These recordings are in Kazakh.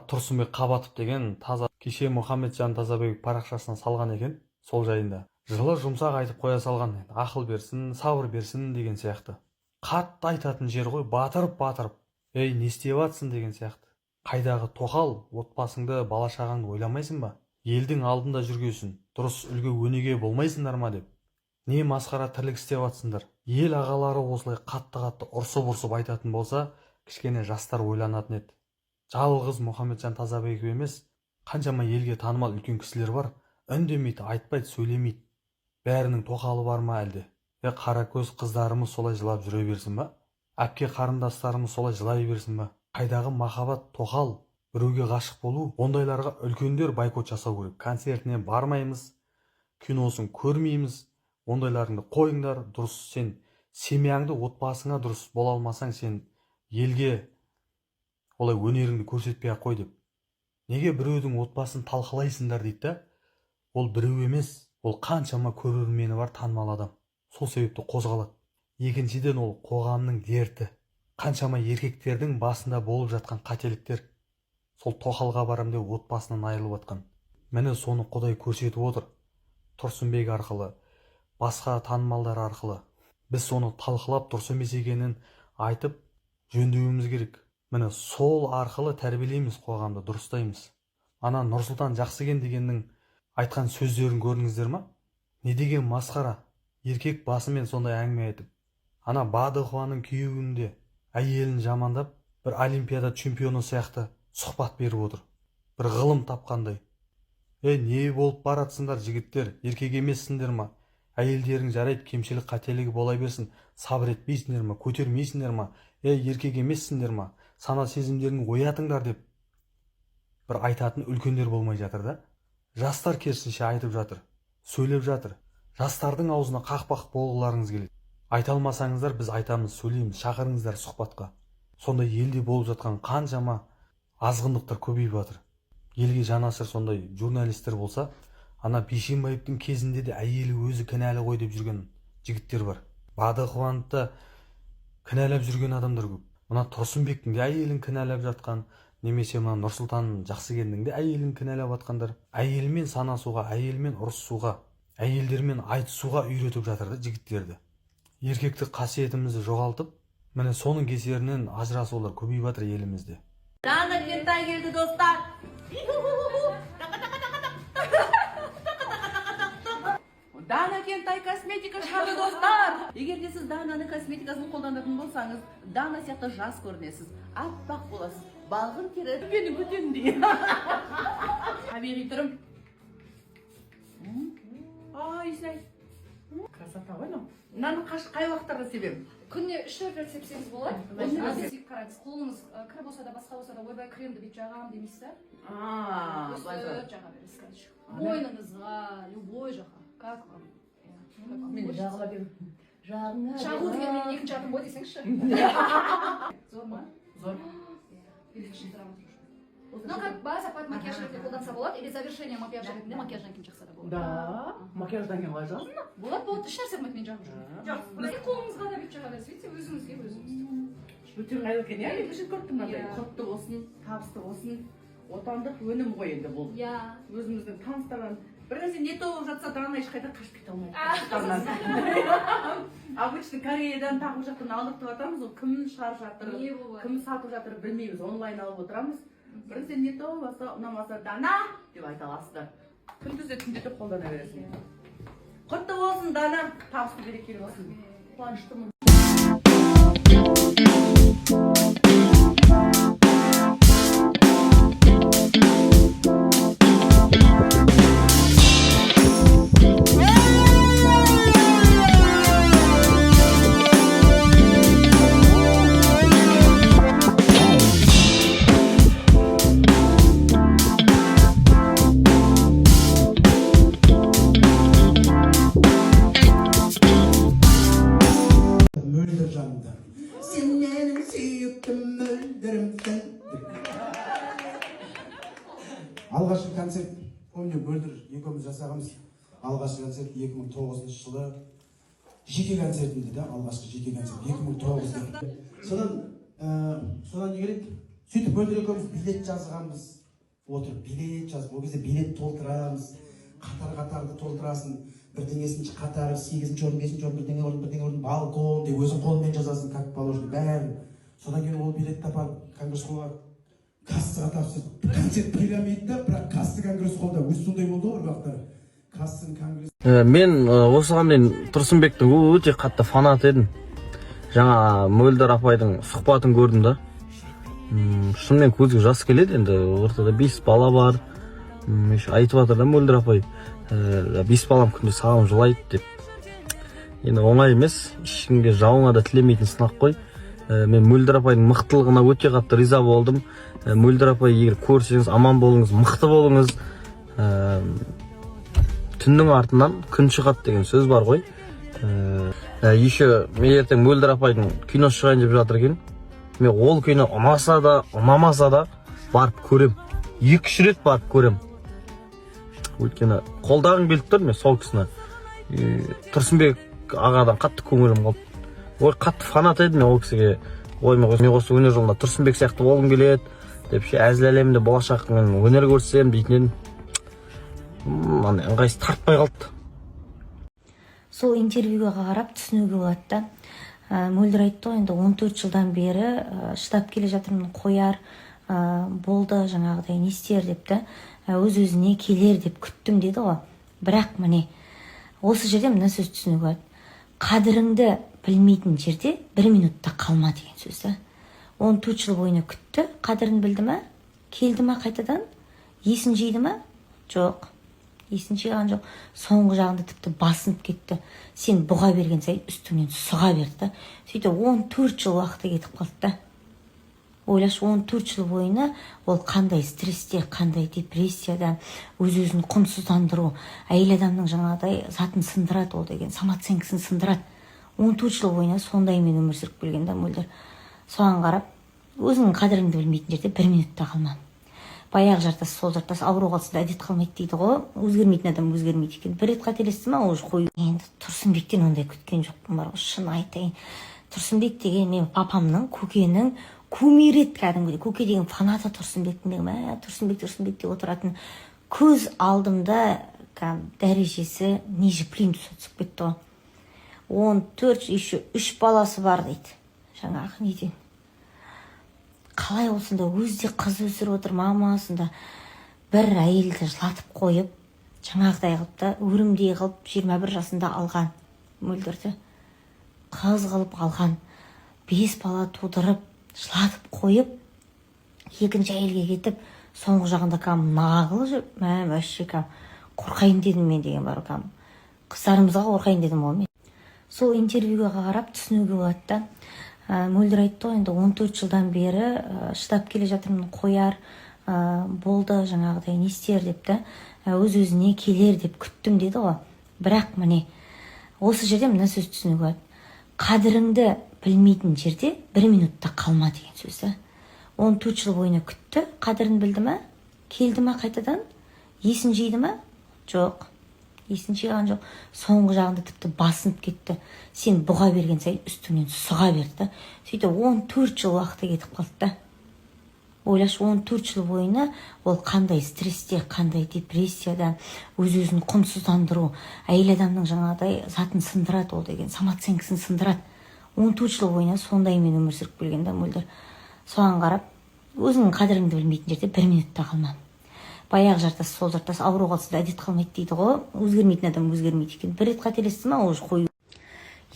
Тұрсынбек Қабатов деген таза кеше Мұхамеджан Тазабек парақшасына салған екен сол жайында. Жылы жұмсақ айтып қоя салған, ақыл берсін, сабыр берсін деген сияқты. Қатты айтатын жер ғой, батырып, ей, не істеп атсың деген сияқты. Қайдағы тоқал, отбасыңды, бала шағаңды ойламайсың ба? Елдің алдында жүргесін, дұрыс үлгі өнеге болмайсыңдар ма деп. Не масқара тірлік істеп атсыңдар. Ел ағалары осылай қатты ұрсып айтатын болса, кішкене жастар ойланатын еді. Жалғыз Мұхамеджан Тазабеков емес, қаншама елге танымал үлкен кісілер бар, үндемейді, айтпайды, сөйлемейді. Бәрінің тоқалы бар ма әлде? Қара көз қыздарымыз солай жылап жүре берсін ба? Әпке қарындастарымыз солай жылай берсін ба? Қайдағы махаббат, тоқал, біреуге ғашық болу, ондайларға үлкендер бойкот жасау керек. Концертіне бармаймыз, киносын көрмейміз, ондайларыңды қойыңдар. Дұрыс, сен семьяңды, отбасыңа дұрыс бола алмасаң, сен елге олай өнеріңді көрсетпей ақ қой деп. Неге біреудің отбасын талқылайсыңдар дейді да? Ол біреу емес, ол қаншама көрермені бар танымал адам. Сол себепті қозғалады. Екіншіден, ол қоғамның дерті. Қаншама еркектердің басында болып жатқан қателіктер. Сол тоқалға барам деп отбасынан айырылып жатқан. Міне соны Құдай көрсетіп отыр. Тұрсынбек арқылы, басқа танымалдар арқылы. Біз соны талқылап, дұрыс емес екенін айтып жөндеуіміз керек. Міне сол арқылы тәрбиелейміз қоғамды, дұрыстаймыз. Ана Нұрсұлтан Жақсыген дегеннің айтқан сөздерін көрдіңіздер ма? Не деген масқара. Еркек басымен сондай әңгіме айтып. Ана Бадықованың күйеуінде әйелін жамандап, бір олимпиада чемпионы сияқты сұхбат беріп отыр. Бір ғылым тапқандай. Не болып баратсыңдар жігіттер, еркек емессіңдер ма? Әйелдерің жарайды, кемшілік қателігі бола берсін, сабыр етпейсіңдер ма, көтермейсіңдер ма? Еркек емессіңдер ма? Сана сезімдерін оятыңдар деп бір айтатын үлкендер болмай жатыр да. Жастар керісінше айтып жатыр, сөйлеп жатыр. Жастардың аузына қақпақ болғыларыңыз келеді. Айта алмасаңыздар, біз айтамыз, сөйлейміз, шақырыңыздар сұхбатқа. Сондай елде болып жатқан қаншама азғындықтар көбейіп жатыр. Елге жанашыр сондай журналистер болса, ана Бейшенбаевтың кезінде де әйелі өзі кінәлі ғой деп жүрген жігіттер бар. Бадықованды кінәлап жүрген адамдар көп. Мына Тұрсынбектің де әйелін кінәлап жатқан, немесе мына Нұрсұлтан Жақсыгеннің де әйелін кінәлап жатқандар. Әйелмен санасуға, әйелмен ұрысуға, әйелдермен айтысуға үйретіп жатыр да жігіттерді. Еркектік қасиетімізді жоғалтып, міне соның кесірінен ажырасулар көбейіп жатыр елімізде. Дана Кентай келді, достар. Дана Кентай косметика шығарды, достар. Егер де сіз Дананың косметикасын қолданатын болсаңыз, Дана сияқты жас көрінесіз, аппақ боласыз, балғын тері мені көтендей. Табиғи түрім. Исай. Красота ғой, но. Мынаны қай уақыттарда себем? Күніне 3-4 рет сепсеңіз болады. Өзіңіз қараңыз, қолыңыз кір болса да, басқа болса да, ойбай кремді бүйтіп жағамын демейсіз да? Өстіп жаға бересіз, конечно. Мойныңызға, любой жаққа. Как вам? Мен жағыла берем. Жағу деген менің екінші атым бой десеңізші. Зор ма? Зор. Ну, как база под макияж ретінде қолданса болады, или завершение макияжа ретінде макияждан кейін жақса да болады. Да, макияждан кейін қалай жазды? Болады, еш нәрсе болмайды, мен жағып жүрмін. Қолыңызға да бүйтіп жаға бересіз, видите, өзіңізге. Өте ыңғайлы екен, иә? Мен үшін көріп тұрмын, құтты болсын, табысты болсын, отандық өнім ғой енді бұл. Өзіміздің таныстардан бір нәрсе не толып жатса, Дана ешқайда қашып кете алмайды. Обычно Кореядан тағы жақтан алдыртып жатамыз, ол кім шығарып жатыр, кім сатып жатыр білмейміз, онлайн алып отырамыз. Бір нәрсе не толып жатса, ұнамаса Дана деп айта аласыздар. Күндіз де түнде де қолдана бересің. Құтты болсын, Дана, табысты берекелі болсын. Қуаныштымын. Алғашқы концерт, помню, Мөлдір екеуміз жасағымыз. Алғашқы концерт 2009 жылы жеке концертінде да, алғашқы жеке концерт 2009-да. Содан не керек? сөйтіп мөлдір екеуміз билет жазғанбыз. Отырып билет жазып, ол кезде билет толтырамыз. Қатарды толтырасын. Бірдеңесінші қатары, 8-ші орын, 5-ші орын, бірдеңе орын, балкон деп өзің қолмен жазасың, как положено, бәрін. Содан кейін ол билетті апарып конгресс-холлға кассаға тапсырып. Концерт пирамида, бірақ касса конгресс-холлда өзі сондай болды ғой бір уақыттары. Кассаның конгресс. Мен осыған дейін Тұрсынбектің өте қатты фанат едім. Жаңа Мөлдір апайдың сұхбатын көрдім да. Шынымен көзге жас келеді, енді ортада 5 бала бар. Айтып жатыр да Мөлдір апай, 5 балам күнде саған жылайды деп. Енді оңай емес, ешкімге жауыңа да тілемейтін сынақ қой. Мен Мөлдір апайдың мықтылығына өте қатты риза болдым. Мөлдір апай, егер көрсеңіз, аман болыңыз, мықты болыңыз. Түннің артынан күн шығады деген сөз бар ғой. Еще мен ертең Мөлдір апайдың киносы шығайын деп жатыр екен. Мен ол кино ұнаса да, ұнамаса да барып көрем. 2-3 рет барып көрем. Өйткені қолдағым келіп тұр мен сол кісіні. Тұрсынбек ағадан қатты көңілім қалды. Ой, қатты фанат едім мен ол кісіге. Ой, мен осы өнер жолында Тұрсынбек сияқты болғым келеді деп әзіл әлемінде болашақ өнер көрсем дейтін едім. Ыңғайсыз тартпай қалды. Сол интервьюға қарап түсінуге болады да. Мөлдір айтты ғой, енді 14 жылдан бері шыдап келе жатырмын, қояр, болды жаңағыдай не істер депті. Өз-өзіне келер деп күттім деді ғой. Бірақ міне, осы жерде мына сөз түсінуге болады. Қадіріңді білмейтін жерде 1 минутта қалма деген сөз. 14 жыл бойына күтті, қадірін білді ма? Келді ма қайтадан? Есін жейді ма? Жоқ. Есін жиған жоқ. Соңғы жағында тіпті басынып кетті. Сен бұға берген сайын үстіңнен сұға берді. Сөйтіп 14 жыл уақыты кетіп қалды да. Ойлашы, 14 жыл бойына ол қандай стрессте, қандай депрессияда, өз-өзін құнсыздандыру, әйел адамның жаңағыдай затын сындырады, ол деген самооценкасын сындырады. 14 жыл бойына сондаймен өмір сүріп келген да Мөлдір. Соған қарап, өзіңнің қадіріңді білмейтін жерде 1 минутта қалма. Баяғы жартас, сол жартас, ауру қалса да әдет қалмайды дейді ғой. Өзгермейтін адам өзгермейді екен. Бір рет қателесті ма, уже қою. Енді Тұрсынбектен ондай күткен жоқпын, бар ғой, шын айтайын. Тұрсынбек деген мен папамның, көкенің кумирі еді кәдімгідей. Көке деген фанаты Тұрсынбектің, Тұрсынбек деп отыратын. Көз алдымда дәрежесі ниже плинтус түсіп кетті ғой. 14, еще 3 баласы бар дейді. Жаңағы неден. Қалай олсында өзде қыз өсіріп отыр, мамасында бір әйелді жылатып қойып, жаңағыдай қылып та, өрімдей қылып 21 жасында алған Мөлдірді. Қыз қылып алған, 5 бала тудырып, жылатып қойып, екінші әйелге кетіп, соңғы жағында нағылы жүріп, вообще қорқайын дедім мен деген бар. Қыздарымызға қорқайын дедім ғой мен. Сол интервьюға қарап түсінуге болады да. Мөлдір айтты ғой, енді 14 жылдан бері шыдап келе жатырмын, қояр, болды жаңағыдай не істер депті. Өз-өзіне келер деп күттім деді ғой. Бірақ міне, осы жерде мына сөз түсінуге болады. Қадіріңді білмейтін жерде 1 минутта қалма деген сөз. 14 жыл бойына күтті, қадірін білді ма? Келді ма қайтадан? Есін жейді ма? Жоқ. Есін жиған жоқ. Соңғы жағында тіпті басынып кетті. Сен бұға берген сайын үстіңнен сұға берді. Сөйтіп 14 жыл уақыты кетіп қалды да. Ойлашы, 14 жыл бойына ол қандай стрессте, қандай депрессияда, өз-өзін құнсыздандыру, әйел адамның жаңағыдай затын сындырады, ол деген самооценкасын сындырады. 14 жыл бойына сондаймен өмір сүріп келген да Мөлдір. Соған қарап, өзіңнің қадіріңді білмейтін жерде 1 минутта қалма. Баяғы жартас, сол жартас, ауру қалса да әдет қалмайды дейді ғой. Өзгермейтін адам өзгермейді екен. Бір рет қателесті ма, уже қою.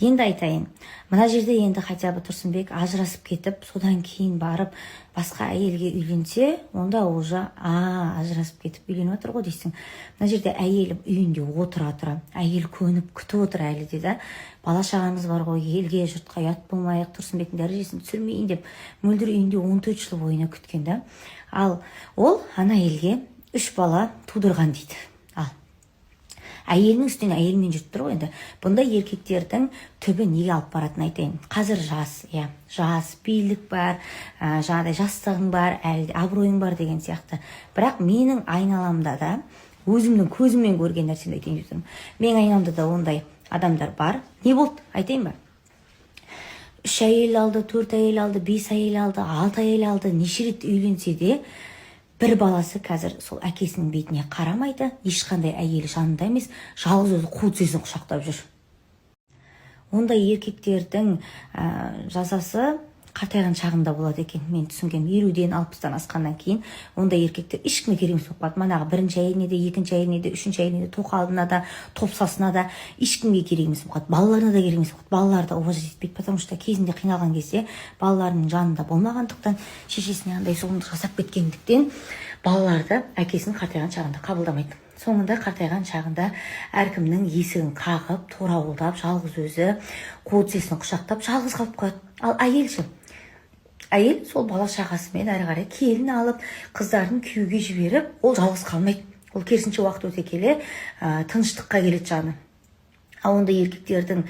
Енді айтайын, мына жерде енді хотя бы Тұрсынбек ажырасып кетіп, содан кейін барып басқа әйелге үйленсе, онда уже ажырасып кетіп үйленіп отыр ғой дейсің. Мына жерде әйел үйінде отыра тұра, әйел көніп күтіп отыр әлі де. Бала шағамыз бар ғой, елге жұртқа ұят болмайық, Тұрсынбектің дәрежесін түсірмейін деп Мөлдір үйінде 14 жыл бойына күткен да. Ал ол ана әйелге 3 бала тудырған дейді. Әйелінің үстіне әйелмен жүріп тұр ғой енді. Бұндай еркектердің түбі неге алып баратын айтайын. Қазір жас, билік бар, жаңағыдай жастығың бар, әлде абыройың бар деген сияқты. Бірақ менің айналамда да, өзімнің көзіммен көрген нәрсені айтайын деп тұрмын. Менің айналамда да ондай адамдар бар. Не болды? Айтайын ба? 3 әйел алды, 4 әйел алды, 5 әйел алды, 6 әйел алды, неше рет үйленсе де бір баласы қазір сол әкесінің бетіне қарамайды, ешқандай әйелі жанында емес, жалғыз өзі қу тізесін құшақтап жүр. Ондай еркектердің жазасы қартайған шағында болады екен. Мен түсінгем, 50-ден 60-тан асқаннан кейін ондай еркектер ешкімге керек емес болып қалады. Манағы бірінші әйеліне де, екінші әйеліне де, үшінші әйеліне де, тоқалына да, топсасына да ешкімге керек емес болып қалады. Балаларына да керек емес болып қалады. Балалар да уважать етпейді, потому что кезінде қиналған кезде балаларының жанында болмағандықтан, шешесіне андай зұлымдық жасап кеткендіктен балаларды әкесінің қартайған шағында қабылдамайды. Соңында қартайған шағында әркімнің есігін қағып, торауылдап, жалғыз өзі қу тізесін құшақтап, жалғыз қалып қояды. Ал әйел ше? Әйел сол бала шағасымен әрі қарай келін алып, қыздарын күйеуге жіберіп, ол жалғыз қалмайды. Ол керісінше уақыт өте келе тыныштыққа келеді жаны. Ал ондай еркектердің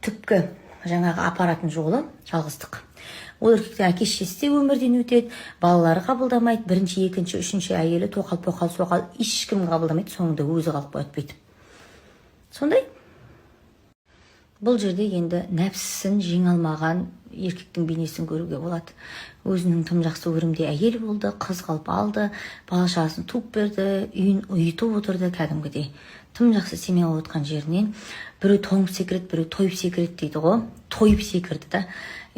түпкі жаңағы апаратын жолы жалғыздық. Ол еркектер әке-шешесі өмірден өтеді, балалары қабылдамайды, бірінші, екінші, үшінші әйелі тоқал, соқал ешкім қабылдамайды, соңында өзі қалып қояды бүйтіп. Сондай. Бұл жерде енді нәпсісін жеңе алмаған еркектің бейнесін көруге болады. Өзінің тым жақсы өрімде әйел болды, қыз қалып алды, бала шағасын туып берді, үйін ұйытып отырды кәдімгідей. Тым жақсы семья болып отқан жерінен біреу тоңып секіреді, біреу тойып секіреді дейді ғой. Тойып секірді да.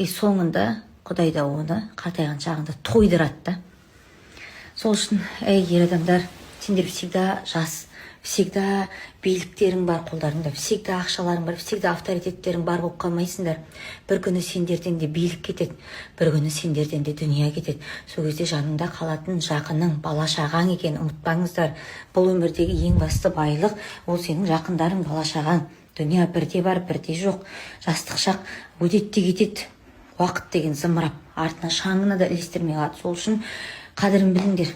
Соңында Құдай да оны қартайған шағында тойдырады да. Сол үшін, ер адамдар, сендер всегда жас, всегда биліктерің бар қолдарыңда, всегда ақшаларың бар, всегда авторитеттерің бар болып қалмайсыңдар. Бір күні сендерден де билік кетеді, бір күні сендерден де дүния кетеді. Сол кезде жаныңда қалатын жақының, бала шағаң екенін ұмытпаңыздар. Бұл өмірдегі ең басты байлық ол сенің жақындарың, бала шағаң. Дүния бірде бар, бірде жоқ. Жастық шақ өтеді де кетеді. Уақыт деген зымырап, артына шаңына да ілестірмей қалады. Сол үшін қадірін біліңдер.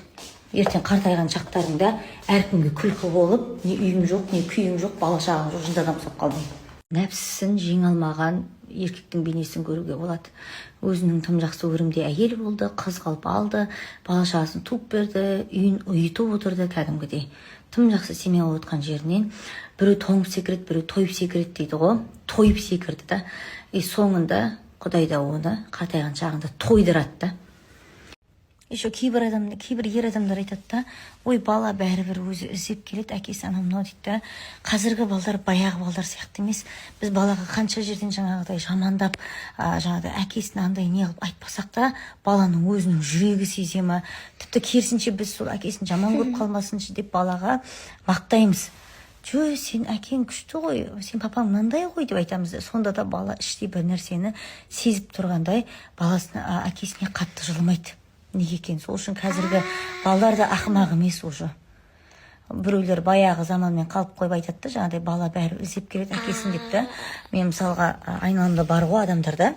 Ертең қартайған шақтарыңда әркімге күлкі болып, не үйім жоқ, не күйім жоқ, бала шағам жоқ, жындадан ұқсап қалмай. Нәпсісін жеңе алмаған еркектің бейнесін көруге болады. Өзінің тым жақсы өрімде әйел болды, қыз қалып алды, бала шағасын туып берді, үйін ұйытып отырды кәдімгідей. Тым жақсы семья болып отқан жерінен біреу тоңып секіреді, біреу тойып секіреді дейді ғой. Тойып секірді да. Соңында Құдай да оны қартайған шағында тойдырады да. Еще кейбір ер адамдар айтады да, ой, бала бәрібір өзі іздеп келеді, әкесі анау мынау дейді да. Қазіргі балдар баяғы балдар сияқты емес. Біз балаға қанша жерден жаңағыдай жамандап, жаңағыдай әкесін андай не қылып айтпасақ та, баланың өзінің жүрегі сеземі. Тіпті керісінше біз сол әкесін жаман көріп қалмасыншы деп балаға мақтаймыз. Жо, сен әкең күшті ғой, сен папаң мынандай ғой деп айтамыз. Сонда да бала іштей бір нәрсені сезіп тұрғандай, баласына, әкесіне қатты жылымайды. Неге екен? Сол үшін қазіргі балалар да ақымақ емес уже. Біреулер баяғы заманмен қалып қойып айтады да, жаңағыдай бала бәрі іздеп келеді әкесін деп та. Мен мысалға айналамда бар ғой адамдарда.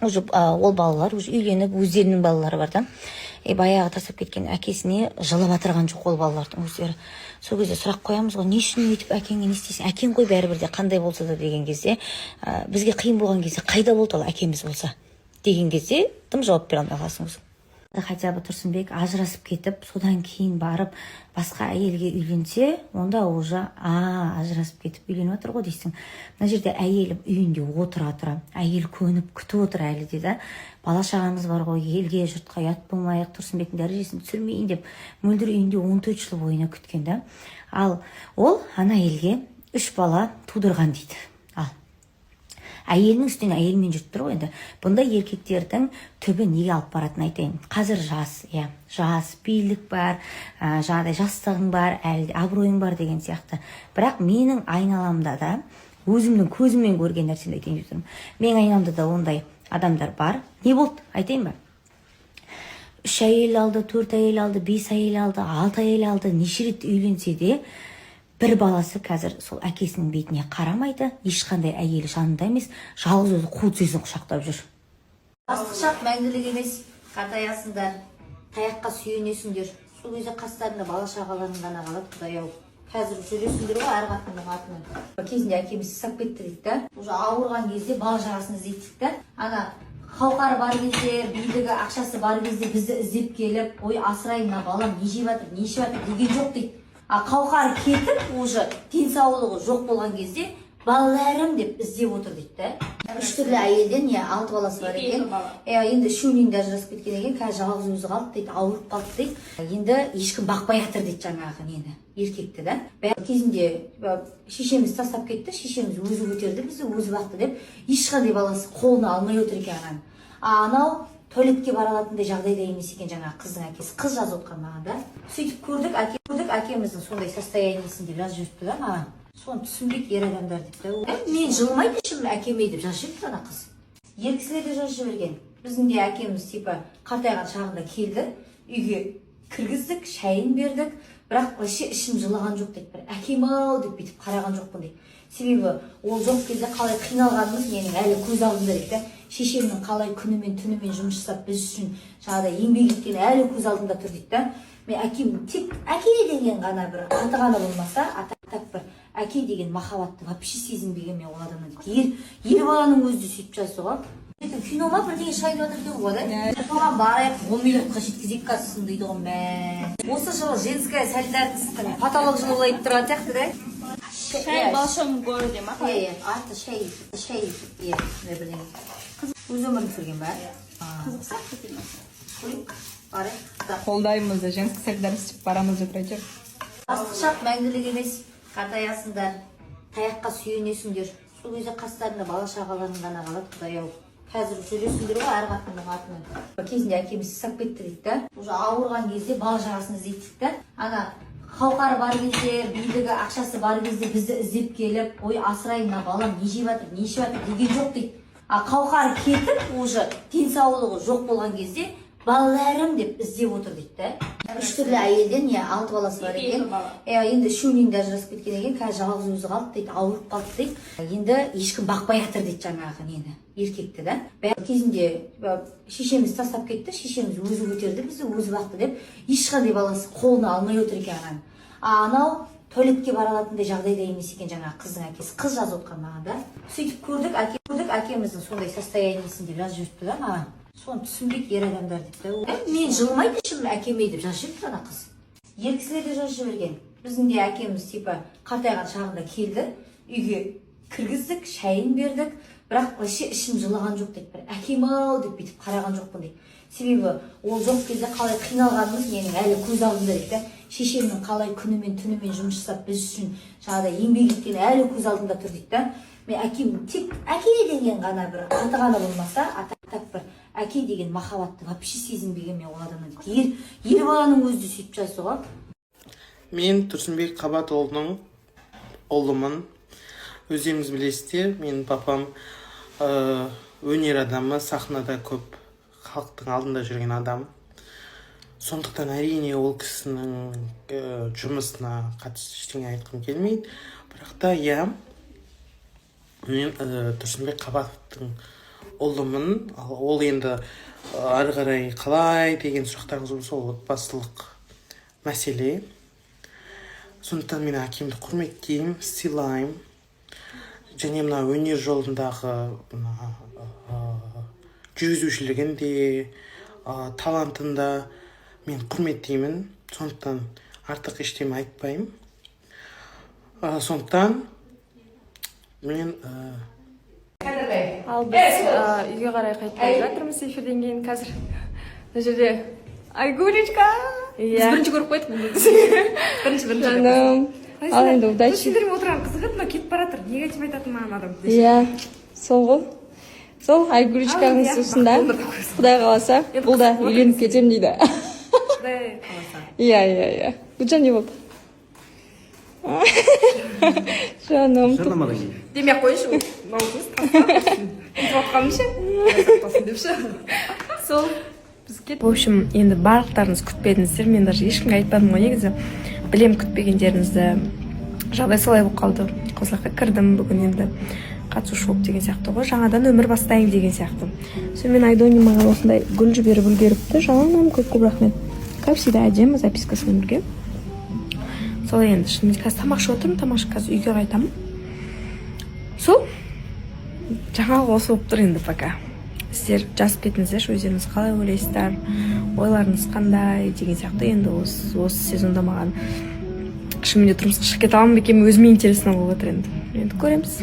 Уже ол балалар уже үйленіп, өздерінің балалары бар да. Баяғы тастап кеткен әкесіне жылап атырған жоқ ол балалардың өздері. Сол кезде сұрақ қоямыз ғой, не үшін өйтіп әкеңе не істейсің? Әкең ғой бәрібір де қандай болса да деген кезде, бізге қиын болған кезде қайда болды ол әкеміз болса деген кезде тым жауап бере алмай қаласың өзің. Хотя бы Тұрсынбек ажырасып кетіп, содан кейін барып басқа әйелге үйленсе, онда уже ажырасып кетіп үйленіп отыр ғой дейсің. Мына жерде әйел үйінде отыра тұра, әйел көніп күтіп отыр әлі де. Бала шағамыз бар ғой, елге жұртқа ұят болмайық, Тұрсынбектің дәрежесін түсірмейін деп мөлдір үйінде 14 жыл бойына күткен да. Ал ол ана әйелге 3 бала тудырған дейді. Ал әйелінің үстіне әйелмен жүріп тұр ғой енді. Бұндай еркектердің түбі неге алып баратынын айтайын. Қазір жас, билік бар, жаңағыдай жастығың бар, әлі абыройың бар деген сияқты. Бірақ менің айналамда да өзімнің көзіммен көрген нәрсені айтайын деп тұрмын. Менің айналамда да ондай адамдар бар. Не болды? Айтайын ба? 3 әйел алды, 4 әйел алды, 5 әйел алды, 6 әйел алды, неше рет үйленсе де бір баласы қазір сол әкесінің бетіне қарамайды, ешқандай әйелі жанында емес, жалғыз өзі қу тізесін құшақтап жүр. Жастық шақ мәңгілік емес, қартаясыңдар, таяққа сүйенесіңдер. Сол кезде қастарында бала шағаларың ғана қалады, Құдай-ау. Қазір жүресіңдер ғой әр қатынның артынан. Кезінде әкеміз сап кетті дейді да. Уже ауырған кезде бала шағасын іздейді да. Ана қауқары бар кезде, билігі, ақшасы бар кезде бізді іздеп келіп, ой, асырайын, мына балам не жеп жатыр, не ішіп жатыр деген жоқ дейді. Қауқары кетіп, уже денсаулығы жоқ болған кезде балаларым деп іздеп отыр дейді да. 3 түрлі әйелден 6 баласы бар екен. Енді үшеуінен де ажырасып кеткен екен, қазір жалғыз өзі қалды дейді, ауырып қалды дейді. Енді ешкім бақпай жатыр дейді жаңағы нені, еркекті да. Кезінде шешеміз тастап кетті, шешеміз өзі көтерді, бізді өзі бақты деп, ешқандай баласы қолына алмай отыр екен ағаны. Анау туалетке бара алатындай жағдайда емес екен жаңағы қыздың әкесі. Қыз жазып отқан маған да. Сөйтіп көрдік, әкеміздің сондай состояниесін деп жазып жүріпті да маған. Соны түсінбейді ер адамдар деп та. Мен жылмайды ішім әкеме деп жазып жіберіпті ана қыз. Ер кісілер де жазып жіберген. Біздің де әкеміз типа қартайған шағында келді, үйге кіргіздік, шайын бердік, бірақ вообще ішім жылаған жоқ дейді. Бір әкем-ау деп бүйтіп қараған жоқпын дейді. Себебі ол жоқ кезде қалай қиналғанымыз менің әлі көз алдымда дейді да. Шешемнің қалай күнімен түнімен жұмыс жасап біз үшін жаңағыдай еңбек еткені әлі көз алдымда тұр дейді да. Мен әкем тек әке деген ғана бір аты ғана болмаса, атап бір әке деген махаббатты вообще сезінбеген мен ол адамнан. Ер баланың өзі де сөйтіп жазды ғой. Кино ма бірдеңе шайып жатыр екен ғой да. Соған барайық 10 минутқа жеткізейік кассасын дейді ғой мә. Осы жылы женская солидарностьтың потолок жылы болып тұрған сияқты да. Шай в большом городе ма? Аты шай, бірдеңе. Өз өмірін сүрген ба? Қызықсақты фильм. Қолдаймыз да женский солидарность барамыз деп айтыр. Астықшақ мәңгілік емес, қартаясыңдар, таяққа сүйенесіңдер. Сол кезде қастарында бала шағаларың ғана қалады, Құдай-ау. Қазір сөйлесіңдер ғой әр қатынның атынан. Кезінде әкеміз сап кетті дейді да. Уже ауырған кезде бала шағасын іздейді дейді да. Ана қауқары бар кезде, билігі, ақшасы бар кезде бізді іздеп келіп, ой асырайын мына балам не жеп жатыр, не ішіп жатыр деген жоқ дейді. Қауқары кетіп, уже денсаулығы жоқ болған кезде балаларым деп іздеп отыр дейді да. 3 түрлі әйелден 6 баласы бар екен. Енді үшеуінен де ажырасып кеткен екен, қазір жалғыз өзі қалды дейді, ауырып қалды дейді. Енді ешкім бақпай жатыр дейді жаңағы нені, еркекті да. Кезінде шешеміз тастап кетті, шешеміз өзі көтерді, бізді өзі бақты деп, ешқандай баласы қолына алмай отыр екен ағаны. Анау туалетке бара алатындай жағдайда емес екен жаңағы қыздың әкесі. Қыз жазып отқан маған да. Сөйтіп көрдік, әкеміздің сондай состояниесін деп жазып жүріпті да маған. Соны түсінбейді ер адамдар деп та. Мен жылмайды ішім әкеме деп жазып жіберіпті ана қыз. Ер кісілер де жазып жіберген. Біздің де әкеміз типа қартайған шағында келді, үйге кіргіздік, шайын бердік, бірақ вообще ішім жылаған жоқ дейді. Бір әкем-ау деп бүйтіп қараған жоқпын дейді. Себебі ол жоқ кезде қалай қиналғанымыз менің әлі көз алдымда дейді да. Шешемнің қалай күнімен түнімен жұмыс жасап біз үшін жаңағыдай еңбек еткені әлі көз алдымда тұр дейді да. Мен әкем тек әке деген ғана бір аты ғана болмаса, атап бір әке деген махаббатты вообще сезінбеген мен ол адамнан. Ер баланың өзі де сөйтіп жазды ғой. Мен Тұрсынбек Қабатұлының ұлымын. Өздеріңіз білесіздер, менің папам өнер адамы, сахнада көп халықтың алдында жүрген адам. Сондықтан әрине ол кісінің жұмысына қатысты ештеңе айтқым келмейді. Бірақ та мен Тұрсынбек Қабатовтың ұлымын. Ол енді ары қарай қалай деген сұрақтарыңыз болса, ол отбасылық мәселе. Сондықтан мен әкемді құрметтеймін, сыйлаймын. Және мына өнер жолындағы жүргізушілігін де, талантын да мен құрметтеймін. Сондықтан артық ештеме айтпаймын. Сондықтан мен Ал біз үйге қарай қайтып жатырмыз эфирден кейін қазір. Мына жерде Айгулечка. Біз бірінші көріп қойдық мұны. Бірінші. Жаным. Ал енді удачи. Сендермен отырған қызығып, мына кетіп баратыр. Негатив айтатын маған адам. Иә, сол ғой. Сол Айгулечканың сусында. Құдай қаласа, бұл да үйленіп кетем дейді. Құдай қаласа. Иә. Гүлжан не болды? Жаным. Демей-ақ қойыншы, наушыңыз тастап. Кетіп отқаным ше? Сол. В общем, енді барлықтарыңыз күтпедіңіздер. Мен даже ешкімге айтпадым ғой негізі. Білем күтпегендеріңізді. Жағдай солай болып қалды. Қосылаққа кірдім бүгін енді қатысушы болып деген сияқты ғой. Жаңадан өмір бастайын деген сияқты. Сонымен Айдони маған осындай гүл жіберіп үлгеріпті. Жалынам көп рахмет. Как всегда әдемі запискасымен бірге. Солай енді шынымен қазір тамақ ішіп отырмын. Тамақ ішіп қазір үйге қайтамын. Сол. Жаңағы осы болып тұр енді пока. Сіздер жазып кетіңіздер, өздеріңіз қалай ойлайсыздар, ойларыңыз қандай деген сияқты. Енді осы сезонда маған шынымен де тұрмысқа шығып кете аламын ба екен, өзіме интересно болып отыр енді. енді көреміз.